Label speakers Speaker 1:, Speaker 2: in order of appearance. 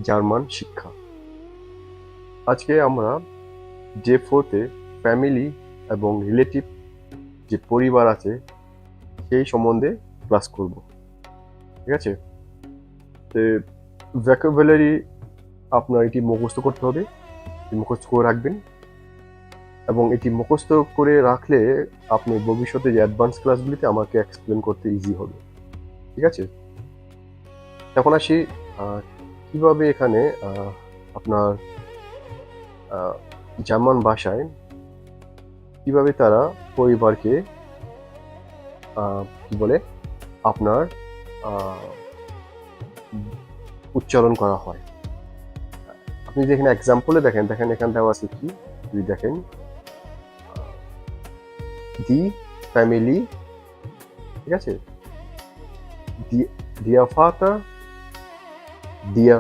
Speaker 1: German শিক্ষা। আজকে আমরা J4-তে ফ্যামিলি এবং রিলেটিভ যে পরিবার আছে সেই সম্বন্ধে ক্লাস করব। ঠিক আছে? তো ভ্যাকাবুলারি আপনার এটি মুখস্থ করতে হবে, মুখস্থ করে রাখবেন, এবং এটি মুখস্থ করে রাখলে আপনি ভবিষ্যতে যে অ্যাডভান্স ক্লাসগুলিতে আমাকে এক্সপ্লেন করতে ইজি হবে। ঠিক আছে? এখন আসি কিভাবে এখানে আপনার জার্মান ভাষায় কিভাবে তারা পরিবারকে কি বলে আপনার উচ্চারণ করা হয়। আপনি যদি এখানে এক্সাম্পলে দেখেন এখানে দেওয়া আছে কি, যদি দেখেন দি ফ্যামিলি, ঠিক আছে, দিয়া ফাদার, দিয়া